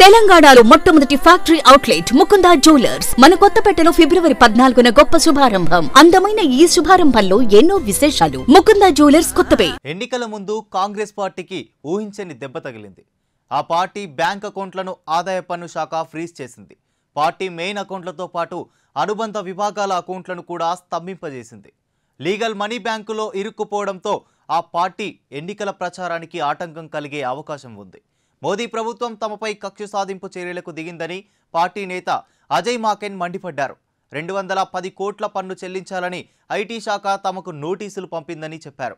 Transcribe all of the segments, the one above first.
తెలంగాణలో మొట్టమొదటి factory outlet Mukunda jewellers మన కొత్తపేటలో ఫిబ్రవరి 14న గొప్ప శుభారంభం. అందమైన ఈ శుభారంభంలో ఎన్నో విశేషాలు. ముకుందా జ్యువెలర్స్ కొత్తపేట. ఎన్నికల ముందు కాంగ్రెస్ పార్టీకి ఊహించని దెబ్బ తగిలింది. ఆ పార్టీ బ్యాంక్ అకౌంట్లను ఆదాయ పన్ను శాఖ ఫ్రీజ్ చేసింది. పార్టీ మెయిన్ అకౌంట్లతో పాటు అనుబంధ విభాగాల అకౌంట్లను కూడా స్తంభింపజేసింది. లీగల్ మనీ బ్యాంకులో ఇరుక్కుపోవడంతో ఆ పార్టీ ఎన్నికల ప్రచారానికి ఆటంకం కలిగే అవకాశం ఉంది. మోదీ ప్రభుత్వం తమపై కక్ష సాధింపు చర్యలకు దిగిందని పార్టీ నేత అజయ్ మాకెన్ మండిపడ్డారు. 210 కోట్ల పన్ను చెల్లించాలని ఐటీ శాఖ తమకు నోటీసులు పంపిందని చెప్పారు.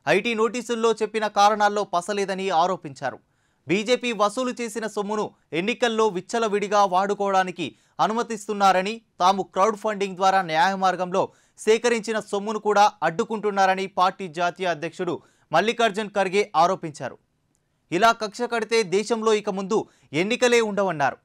ఐటీ నోటీసుల్లో చెప్పిన కారణాల్లో పసలేదని ఆరోపించారు. బీజేపీ వసూలు చేసిన సొమ్మును ఎన్నికల్లో విచ్చలవిడిగా వాడుకోవడానికి అనుమతిస్తున్నారని, తాము క్రౌడ్ ఫండింగ్ ద్వారా న్యాయ మార్గంలో సేకరించిన సొమ్మును కూడా అడ్డుకుంటున్నారని పార్టీ జాతీయ అధ్యక్షుడు మల్లికార్జున్ ఖర్గే ఆరోపించారు. ఇలా కక్ష కడితే దేశంలో ఇక ముందు ఎన్నికలే ఉండవన్నారు.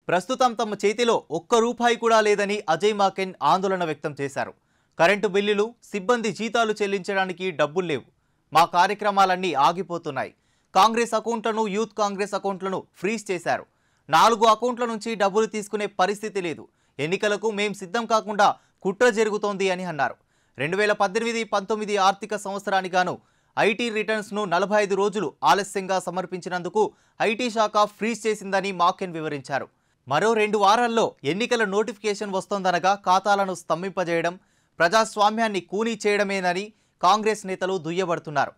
ప్రస్తుతం తమ చేతిలో ఒక్క రూపాయి కూడా లేదని అజయ్ మాకెన్ ఆందోళన వ్యక్తం చేశారు. కరెంటు బిల్లులు, సిబ్బంది జీతాలు చెల్లించడానికి డబ్బులు లేవు. మా కార్యక్రమాలన్నీ ఆగిపోతున్నాయి. కాంగ్రెస్ అకౌంట్లను, యూత్ కాంగ్రెస్ అకౌంట్లను ఫ్రీజ్ చేశారు. 4 అకౌంట్ల నుంచి డబ్బులు తీసుకునే పరిస్థితి లేదు. ఎన్నికలకు మేం సిద్ధం కాకుండా కుట్ర జరుగుతోంది అని అన్నారు. 2018-19 ఆర్థిక సంవత్సరానికి గాను ఐటీ రిటర్న్స్ను 45 రోజులు ఆలస్యంగా సమర్పించినందుకు ఐటీ శాఖ ఫ్రీజ్ చేసిందని మాకెన్ వివరించారు. మరో 2 వారాల్లో ఎన్నికల నోటిఫికేషన్ వస్తోందనగా ఖాతాలను స్తంభింపజేయడం ప్రజాస్వామ్యాన్ని కూనీ చేయడమేనని కాంగ్రెస్ నేతలు దుయ్యబడుతున్నారు.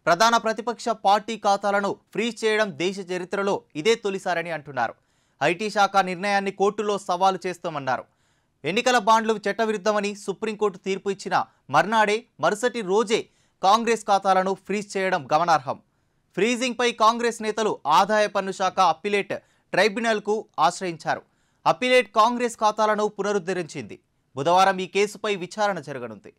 ప్రధాన ప్రతిపక్ష పార్టీ ఖాతాలను ఫ్రీజ్ చేయడం దేశ చరిత్రలో ఇదే తొలిసారని అంటున్నారు. ఐటీ శాఖ నిర్ణయాన్ని కోర్టులో సవాలు చేస్తామన్నారు. ఎన్నికల బాండ్లు చట్టవిరుద్ధమని సుప్రీంకోర్టు తీర్పు ఇచ్చిన మర్నాడే మరుసటి రోజే కాంగ్రెస్ ఖాతాలను ఫ్రీజ్ చేయడం గమనార్హం. ఫ్రీజింగ్పై కాంగ్రెస్ నేతలు ఆదాయ పన్ను శాఖ అప్పీలేట్ ట్రైబ్యునల్కు ఆశ్రయించారు. అప్పీలేట్ కాంగ్రెస్ ఖాతాలను పునరుద్ధరించింది. బుధవారం ఈ కేసుపై విచారణ జరగనుంది.